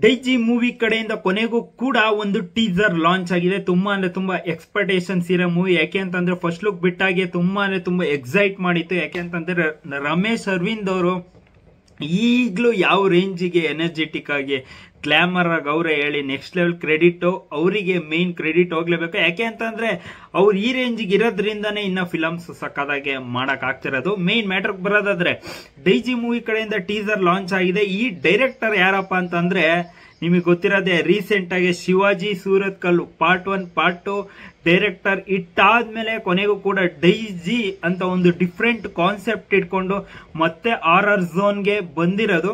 Daiji movie ಕಡೆಯಿಂದ ಕೊನೆಗೂ ಕೂಡ ಒಂದು ಟೀಸರ್ ಲಾಂಚ್ ಆಗಿದೆ. ತುಂಬಾ ಅಂದ್ರೆ ತುಂಬಾ ಎಕ್ಸ್ಪೆಕ್ಟೇಷನ್ಸ್ ಇರೋ ಮೂವಿ. ಯಾಕೆ ಅಂತಂದ್ರೆ ಫಸ್ಟ್ ಲುಕ್ ಬಿಟ್ಟಾಗೆ ತುಂಬಾ ಅಂದ್ರೆ ತುಂಬಾ ಎಕ್ಸೈಟ್ ಮಾಡಿತ್ತು. ಯಾಕೆ ಅಂತಂದ್ರೆ ರಮೇಶ್ ಅರವಿಂದ್ ಅವರು ಈಗಲೂ ಯಾವ ರೇಂಜಿಗೆ ಎನರ್ಜೆಟಿಕ್ ಆಗಿ ಗ್ಲಾಮರ್ ಆಗಿ ಅವರೇ ಹೇಳಿ ನೆಕ್ಸ್ಟ್ ಲೆವೆಲ್ ಕ್ರೆಡಿಟ್ ಅವರಿಗೆ ಮೇನ್ ಕ್ರೆಡಿಟ್ ಹೋಗ್ಲೇಬೇಕು. ಯಾಕೆ ಅಂತಂದ್ರೆ ಅವ್ರು ಈ ರೇಂಜಿಗೆ ಇರೋದ್ರಿಂದಾನೇ ಇನ್ನ ಫಿಲಮ್ಸ್ ಸಕ್ಕದಾಗೆ ಮಾಡಕ್ ಆಗ್ತಿರೋದು. ಮೇನ್ ಮ್ಯಾಟರ್ ಬರೋದಾದ್ರೆ ಡೈಜಿ ಮೂವಿ ಕಡೆಯಿಂದ ಟೀಸರ್ ಲಾಂಚ್ ಆಗಿದೆ. ಈ ಡೈರೆಕ್ಟರ್ ಯಾರಪ್ಪ ಅಂತಂದ್ರೆ ನಿಮಗೆ ಗೊತ್ತಿರೋದೇ, ರೀಸೆಂಟ್ ಆಗಿ Shivaji Surathkal part 1 part 2 director ಇಟ್ಟಾದ್ಮೇಲೆ ಕೊನೆಗೂ ಕೂಡ ಡೈಜಿ ಅಂತ ಒಂದು ಡಿಫ್ರೆಂಟ್ ಕಾನ್ಸೆಪ್ಟ್ ಇಟ್ಕೊಂಡು ಮತ್ತೆ ಆರ್ಆರ್ ಝೋನ್ಗೆ ಬಂದಿರೋದು.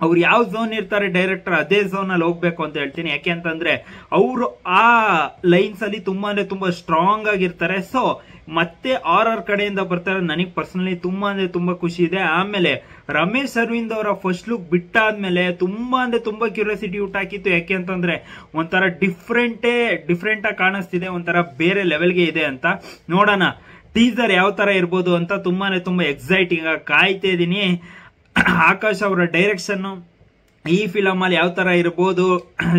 ಅವ್ರು ಯಾವ ಝೋನ್ ಇರ್ತಾರೆ ಡೈರೆಕ್ಟರ್ ಅದೇ ಝೋನ್ ಅಲ್ಲಿ ಹೋಗ್ಬೇಕು ಅಂತ ಹೇಳ್ತೀನಿ. ಯಾಕೆ ಅಂತಂದ್ರೆ ಅವರು ಆ ಲೈನ್ಸ್ ಅಲ್ಲಿ ತುಂಬಾ ಅಂದ್ರೆ ತುಂಬಾ ಸ್ಟ್ರಾಂಗ್ ಆಗಿರ್ತಾರೆ. ಸೊ ಮತ್ತೆ ಆರ್ ಕಡೆಯಿಂದ ಬರ್ತಾರೆ. ನನಗೆ ಪರ್ಸನಲಿ ತುಂಬಾ ಅಂದ್ರೆ ತುಂಬಾ ಖುಷಿ ಇದೆ. ಆಮೇಲೆ ರಮೇಶ್ ಅರವಿಂದ್ ಅವರ ಫಸ್ಟ್ ಲುಕ್ ಬಿಟ್ಟಾದ್ಮೇಲೆ ತುಂಬಾ ಅಂದ್ರೆ ತುಂಬಾ ಕ್ಯೂರಿಯಾಸಿಟಿ ಹುಟ್ಟಾಕಿತ್ತು. ಯಾಕೆ ಅಂತಂದ್ರೆ ಒಂಥರ ಡಿಫ್ರೆಂಟ್ ಆಗಿ ಕಾಣಿಸ್ತಿದೆ, ಒಂಥರ ಬೇರೆ ಲೆವೆಲ್ಗೆ ಇದೆ ಅಂತ. ನೋಡೋಣ ಟೀಸರ್ ಯಾವ ತರ ಇರ್ಬೋದು ಅಂತ ತುಂಬಾನೇ ತುಂಬಾ ಎಕ್ಸೈಟಿಂಗ್ ಆಗಿ ಕಾಯ್ತಾ ಇದೀನಿ. ಆಕಾಶ್ ಅವರ ಡೈರೆಕ್ಷನ್ ಈ ಫಿಲಮ್ ಅಲ್ಲಿ ಯಾವ ತರ ಇರಬಹುದು,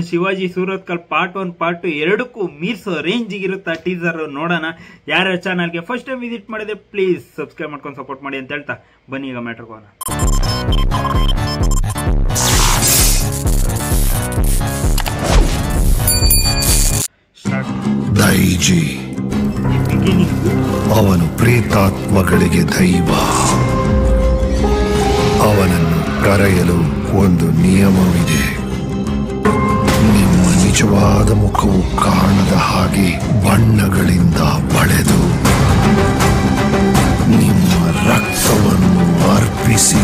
ಶಿವಾಜಿ ಸೂರತ್ಕಲ್ ಪಾರ್ಟ್ 1 ಪಾರ್ಟ್ 2 ಎರಡಕ್ಕೂ ಮೀರ್ಸೋ ರೇಂಜ್ ಇರುತ್ತೆ ಟೀಸರ್. ನೋಡೋಣ. ಯಾರ ಚಾನಲ್ಗೆ ಫಸ್ಟ್ ಟೈಮ್ ವಿಸಿಟ್ ಮಾಡಿದ್ರೆ ಪ್ಲೀಸ್ ಸಬ್ಸ್ಕ್ರೈಬ್ ಮಾಡ್ಕೊಂಡು ಸಪೋರ್ಟ್ ಮಾಡಿ ಅಂತ ಹೇಳ್ತಾ ಬನ್ನಿ ಈಗ ಮ್ಯಾಟರ್ ಹೋಗೋಣ. ಡೈಜಿ ಅವನು ಪ್ರೇತಾತ್ಮಗಳಿಗೆ ದೈವ. ಅವನನ್ನು ಕರೆಯಲು ಒಂದು ನಿಯಮವಿದೆ. ನಿಮ್ಮ ನಿಜವಾದ ಮುಖವು ಕಾಣದ ಹಾಗೆ ಬಣ್ಣಗಳಿಂದ ಬಳೆದು ನಿಮ್ಮ ರಕ್ತವನ್ನು ಅರ್ಪಿಸಿ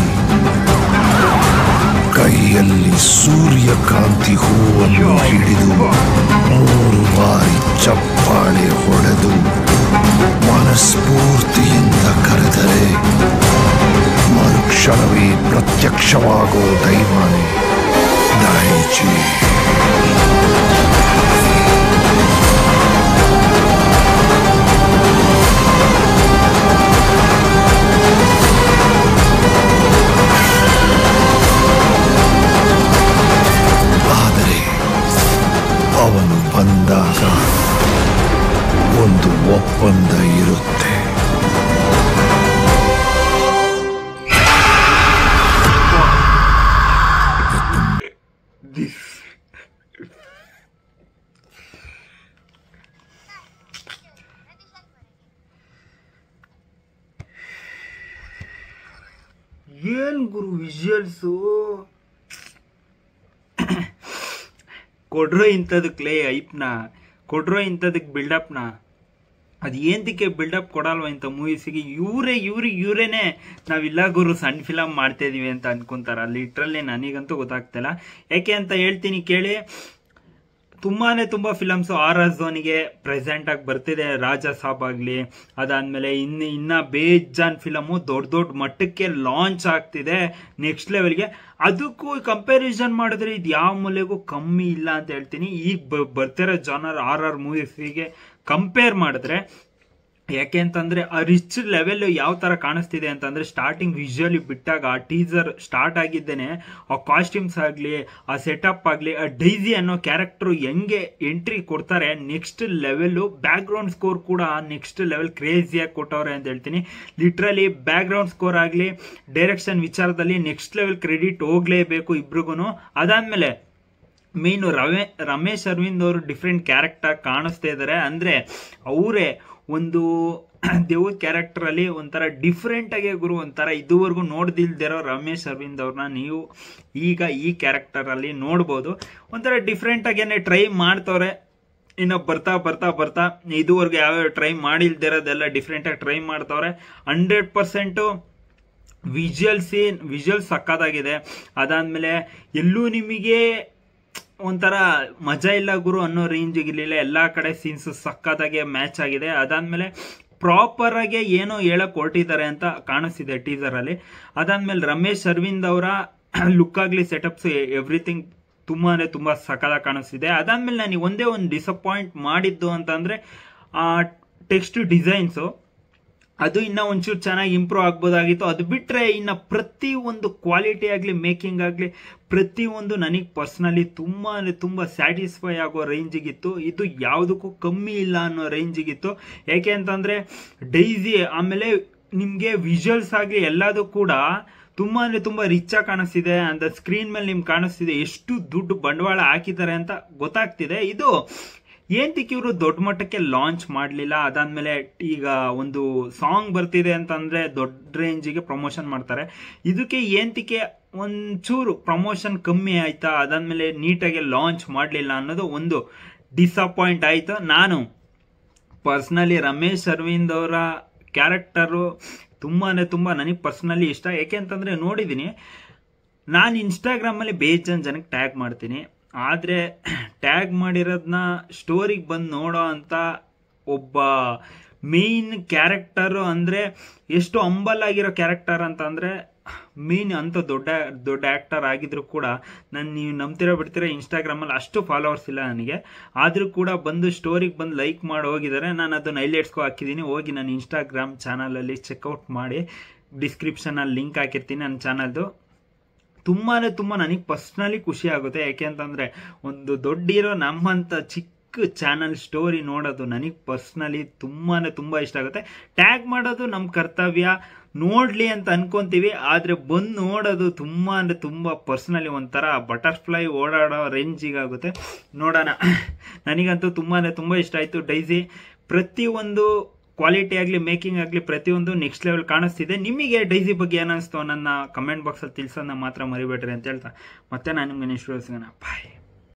ಕೈಯಲ್ಲಿ ಸೂರ್ಯಕಾಂತಿ ಹೂವನ್ನು ಹಿಡಿದು 3 ಬಾರಿ ಚಪ್ಪಾಳೆ ಹೊಡೆದು ಮನಸ್ಫೂರ್ತಿಯಿಂದ ಕರೆದರೆ ಮರುಕ್ಷಣವೇ ಪ್ರತ್ಯಕ್ಷವಾಗೋ ದೈವಾನೇ ಡೈಜಿ. ಆದರೆ ಅವನು ಬಂದಾಗ ಒಂದು ಒಪ್ಪಂದ ಇರುತ್ತೆ. ಏನ್ ಗುರು ವಿಜುವಲ್ಸು ಕೊಡ್ರೋ ಇಂಥದಕ್ಕೆ ಲೇ ಐಪ್ನ, ಕೊಡ್ರೋ ಇಂಥದಕ್ಕೆ ಬಿಲ್ಡಪ್ನ. ಅದು ಏನಕ್ಕೆ ಬಿಲ್ಡಪ್ ಕೊಡಲ್ವ ಇಂಥ ಮೂವೀಸಿಗೆ? ಇವರೇನೆ ನಾವಿಲ್ಲ ಗುರು ಸಣ್ಣ ಫಿಲಮ್ ಮಾಡ್ತಾ ಇದೀವಿ ಅಂತ ಅನ್ಕೊಂತಾರ. ಲಿಟ್ರಲಿ ನನಗಂತೂ ಗೊತ್ತಾಗ್ತಿಲ್ಲ. ಯಾಕೆ ಅಂತ ಹೇಳ್ತೀನಿ ಕೇಳಿ. ತುಂಬಾನೇ ತುಂಬಾ ಫಿಲಮ್ಸ್ ಆರ್ಆರ್ ಝೋನ್ಗೆ ಪ್ರೆಸೆಂಟ್ ಆಗಿ ಬರ್ತಿದೆ. ರಾಜಾ ಸಾಬ್ ಆಗ್ಲಿ, ಅದಾದ್ಮೇಲೆ ಇನ್ನ ಬೇಜಾನ್ ಫಿಲಮು ದೊಡ್ಡ ಮಟ್ಟಕ್ಕೆ ಲಾಂಚ್ ಆಗ್ತಿದೆ ನೆಕ್ಸ್ಟ್ ಲೆವೆಲ್ಗೆ. ಅದಕ್ಕೂ ಕಂಪ್ಯಾರಿಸನ್ ಮಾಡಿದ್ರೆ ಇದು ಯಾವ ಮೂಲೆಗೂ ಕಮ್ಮಿ ಇಲ್ಲ ಅಂತ ಹೇಳ್ತೀನಿ. ಈಗ ಬರ್ತಿರೋ ಜಾನರ್ ಆರ್ಆರ್ ಮೂವೀಸ್ಗೆ ಕಂಪೇರ್ ಮಾಡಿದ್ರೆ. ಯಾಕೆ ಅಂತಂದ್ರೆ ಆ ರಿಚ್ ಲೆವೆಲ್ ಯಾವ ತರ ಕಾಣಿಸ್ತಿದೆ ಅಂತಂದ್ರೆ ಸ್ಟಾರ್ಟಿಂಗ್ ವಿಜುವಲಿ ಬಿಟ್ಟಾಗ ಆ ಟೀಸರ್ ಸ್ಟಾರ್ಟ್ ಆಗಿದ್ದೇನೆ ಆ ಕಾಸ್ಟ್ಯೂಮ್ಸ್ ಆಗ್ಲಿ, ಆ ಸೆಟಪ್ ಆಗ್ಲಿ, ಆ ಡೈಜಿ ಅನ್ನೋ ಕ್ಯಾರೆಕ್ಟರ್ ಹೆಂಗೆ ಎಂಟ್ರಿ ಕೊಡ್ತಾರೆ next level. Back ground score ಕೂಡ ನೆಕ್ಸ್ಟ್ ಲೆವೆಲ್ ಕ್ರೇಜಿಯಾಗಿ ಕೊಟ್ಟವ್ರೆ ಅಂತ ಹೇಳ್ತೀನಿ. ಲಿಟ್ರಲಿ ಬ್ಯಾಕ್ ಗ್ರೌಂಡ್ ಸ್ಕೋರ್ ಆಗ್ಲಿ, ಡೈರೆಕ್ಷನ್ ವಿಚಾರದಲ್ಲಿ ನೆಕ್ಸ್ಟ್ ಲೆವೆಲ್ ಕ್ರೆಡಿಟ್ ಹೋಗ್ಲೇಬೇಕು ಇಬ್ರಿಗೂ. ಅದಾದ್ಮೇಲೆ ಮೇನ್ ರಮೇಶ್ ಅರವಿಂದ್ ಅವರು ಡಿಫ್ರೆಂಟ್ ಕ್ಯಾರೆಕ್ಟರ್ ಕಾಣಿಸ್ತಾ ಇದಾರೆ. ಅಂದ್ರೆ ಅವರೇ ಒಂದು ದೇವ್ರ ಕ್ಯಾರೆಕ್ಟರ್ ಅಲ್ಲಿ ಒಂಥರ ಡಿಫ್ರೆಂಟ್ ಆಗಿ ಗುರು, ಒಂಥರ ಇದುವರೆಗೂ ನೋಡ್ದಿಲ್ದಿರೋ ರಮೇಶ್ ಅರವಿಂದ್ ಅವ್ರನ್ನ ನೀವು ಈಗ ಈ ಕ್ಯಾರೆಕ್ಟರ್ ಅಲ್ಲಿ ನೋಡ್ಬೋದು. ಒಂಥರ ಡಿಫ್ರೆಂಟ್ ಆಗೇನೆ ಟ್ರೈ ಮಾಡ್ತವ್ರೆ. ಇನ್ನು ಬರ್ತಾ ಇದುವರೆಗೂ ಯಾವ್ಯಾವ ಟ್ರೈ ಮಾಡಿಲ್ದಿರೋದೆಲ್ಲ ಡಿಫ್ರೆಂಟ್ ಆಗಿ ಟ್ರೈ ಮಾಡ್ತವ್ರೆ. 100% ವಿಜುವಲ್ಸ್ ಸಕ್ಕತ್ತಾಗಿದೆ. ಅದಾದ್ಮೇಲೆ ಎಲ್ಲೂ ನಿಮಗೆ ಒಂಥರ ಮಜಾ ಇಲ್ಲ ಗುರು ಅನ್ನೋ ರೇಂಜ್ ಇರ್ಲಿಲ್ಲ. ಎಲ್ಲಾ ಕಡೆ ಸೀನ್ಸ್ ಸಕ್ಕತ್ತಾಗಿ ಮ್ಯಾಚ್ ಆಗಿದೆ. ಅದಾದ್ಮೇಲೆ ಪ್ರಾಪರ್ ಆಗಿ ಏನೋ ಹೇಳಕ್ ಹೊರಟಿದ್ದಾರೆ ಅಂತ ಕಾಣಿಸ್ತಿದೆ ಟೀಸರ್ ಅಲ್ಲಿ. ಅದಾದ್ಮೇಲೆ ರಮೇಶ್ ಅರವಿಂದ್ ಅವರ ಲುಕ್ ಆಗ್ಲಿ, ಸೆಟಪ್ಸ್, ಎವ್ರಿಥಿಂಗ್ ತುಂಬಾ ಸಕ್ಕತ್ತಾಗಿ ಕಾಣಿಸ್ತಿದೆ. ಅದಾದ್ಮೇಲೆ ನನಗೆ ಒಂದೇ ಒಂದು ಡಿಸಪಾಯಿಂಟ್ ಮಾಡಿದ್ದು ಅಂತಂದ್ರೆ ಆ ಟೆಕ್ಸ್ಟ್ ಡಿಸೈನ್ಸು ಅದು ಇನ್ನ ಒಂಚೂರು ಚೆನ್ನಾಗಿ ಇಂಪ್ರೂವ್ ಆಗ್ಬೋದಾಗಿತ್ತು. ಅದು ಬಿಟ್ರೆ ಇನ್ನ ಪ್ರತಿ ಒಂದು ಕ್ವಾಲಿಟಿ ಆಗಲಿ ಮೇಕಿಂಗ್ ಆಗಲಿ ಪ್ರತಿಯೊಂದು ನನಗೆ ಪರ್ಸ್ನಲಿ ತುಂಬಾ ತುಂಬ ಸ್ಯಾಟಿಸ್ಫೈ ಆಗೋ ರೇಂಜಿಗಿತ್ತು. ಇದು ಯಾವುದಕ್ಕೂ ಕಮ್ಮಿ ಇಲ್ಲ ಅನ್ನೋ ರೇಂಜಿಗಿತ್ತು. ಯಾಕೆ ಅಂತಂದರೆ ಡೈಸಿ ಆಮೇಲೆ ನಿಮಗೆ ವಿಜುವಲ್ಸ್ ಆಗಲಿ ಎಲ್ಲದೂ ಕೂಡ ತುಂಬ ರಿಚ್ ಆಗಿ ಕಾಣಿಸ್ತಿದೆ. ಅಂತ ಸ್ಕ್ರೀನ್ ಮೇಲೆ ನಿಮ್ಗೆ ಕಾಣಿಸ್ತಿದೆ ಎಷ್ಟು ದುಡ್ಡು ಬಂಡವಾಳ ಹಾಕಿದ್ದಾರೆ ಅಂತ ಗೊತ್ತಾಗ್ತಿದೆ. ಇದು ಏಂತಿಕ್ಕೆ ಇವರು ದೊಡ್ಡ ಮಟ್ಟಕ್ಕೆ ಲಾಂಚ್ ಮಾಡಲಿಲ್ಲ. ಅದಾದ್ಮೇಲೆ ಈಗ ಒಂದು ಸಾಂಗ್ ಬರ್ತಿದೆ ಅಂತಂದ್ರೆ ದೊಡ್ಡ ರೇಂಜಿಗೆ ಪ್ರಮೋಷನ್ ಮಾಡ್ತಾರೆ. ಇದಕ್ಕೆ ಏಂತಿಕ್ಕೆ ಒಂಚೂರು ಪ್ರಮೋಷನ್ ಕಮ್ಮಿ ಆಯ್ತಾ, ಅದಾದ್ಮೇಲೆ ನೀಟಾಗಿ ಲಾಂಚ್ ಮಾಡಲಿಲ್ಲ ಅನ್ನೋದು ಒಂದು ಡಿಸಪಾಯಿಂಟ್ ಆಯ್ತು. ನಾನು ಪರ್ಸ್ನಲಿ ರಮೇಶ್ ಅರವಿಂದ್ ಅವರ ಕ್ಯಾರೆಕ್ಟರು ತುಂಬ ನನಗೆ ಪರ್ಸ್ನಲಿ ಇಷ್ಟ. ಯಾಕೆ ಅಂತಂದರೆ ನೋಡಿದ್ದೀನಿ, ನಾನು ಇನ್ಸ್ಟಾಗ್ರಾಮಲ್ಲಿ ಬೇಜಾನ್ ಜನಕ್ಕೆ ಟ್ಯಾಗ್ ಮಾಡ್ತೀನಿ. ಆದರೆ ಟ್ಯಾಗ್ ಮಾಡಿರೋದನ್ನ ಸ್ಟೋರಿಗೆ ಬಂದು ನೋಡೋ ಅಂತ ಒಬ್ಬ ಮೇನ್ ಕ್ಯಾರೆಕ್ಟರು ಅಂದರೆ ಎಷ್ಟು ಹಂಬಲ್ ಆಗಿರೋ ಕ್ಯಾರೆಕ್ಟರ್ ಅಂತಂದರೆ ಮೇನ್ ಅಂತ ದೊಡ್ಡ ಆ್ಯಕ್ಟರ್ ಆಗಿದ್ರು ಕೂಡ ನೀವು ನಂಬ್ತಿರೋ ಬಿಡ್ತಿರೋ ಇನ್ಸ್ಟಾಗ್ರಾಮಲ್ಲಿ ಅಷ್ಟು ಫಾಲೋವರ್ಸ್ ಇಲ್ಲ ನನಗೆ. ಆದರೂ ಕೂಡ ಬಂದು ಸ್ಟೋರಿಗೆ ಬಂದು ಲೈಕ್ ಮಾಡಿ ಹೋಗಿದ್ದಾರೆ. ನಾನು ಅದನ್ನು ಹೈಲೈಟ್ಸ್ಗೂ ಹಾಕಿದ್ದೀನಿ. ಹೋಗಿ ನನ್ನ ಇನ್ಸ್ಟಾಗ್ರಾಮ್ ಚಾನಲಲ್ಲಿ ಚೆಕ್ಔಟ್ ಮಾಡಿ ಡಿಸ್ಕ್ರಿಪ್ಷನಲ್ಲಿ ಲಿಂಕ್ ಹಾಕಿರ್ತೀನಿ ನನ್ನ ಚಾನಲ್ದು. ತುಂಬಾ ನನಗೆ ಪರ್ಸ್ನಲಿ ಖುಷಿ ಆಗುತ್ತೆ. ಯಾಕೆ ಅಂತಂದರೆ ಒಂದು ದೊಡ್ಡ ಹೀರೋ ನಮ್ಮಂಥ ಚಿಕ್ಕ ಚಾನಲ್ ಸ್ಟೋರಿ ನೋಡೋದು ನನಗೆ ಪರ್ಸ್ನಲಿ ತುಂಬ ಇಷ್ಟ ಆಗುತ್ತೆ. ಟ್ಯಾಗ್ ಮಾಡೋದು ನಮ್ಮ ಕರ್ತವ್ಯ, ನೋಡಲಿ ಅಂತ ಅನ್ಕೊಂತೀವಿ. ಆದರೆ ಬಂದು ನೋಡೋದು ತುಂಬ ಪರ್ಸ್ನಲಿ ಒಂಥರ ಬಟರ್ಫ್ಲೈ ಓಡಾಡೋ ರೇಂಜಿಗಾಗುತ್ತೆ. ನೋಡೋಣ. ನನಗಂತೂ ತುಂಬ ಇಷ್ಟ ಆಯಿತು. ಡೈಸಿ ಪ್ರತಿಯೊಂದು ಕ್ವಾಲಿಟಿ ಆಗಲಿ ಮೇಕಿಂಗ್ ಆಗಲಿ ಪ್ರತಿಯೊಂದು ನೆಕ್ಸ್ಟ್ ಲೆವೆಲ್ ಕಾಣಿಸ್ತಿದೆ. ನಿಮಗೆ ಡೈಸಿ ಬಗ್ಗೆ ಏನಿಸ್ತು ನನ್ನ ಕಮೆಂಟ್ ಬಾಕ್ಸಲ್ಲಿ ತಿಳಿಸೋದನ್ನ ಮಾತ್ರ ಮರಿಬೇಡ್ರಿ ಅಂತ ಹೇಳ್ತಾ ಮತ್ತೆ ನಾನು ನಿಮ್ಗೆ ನೆಕ್ಸ್ಟ್ ಬಾಯ್.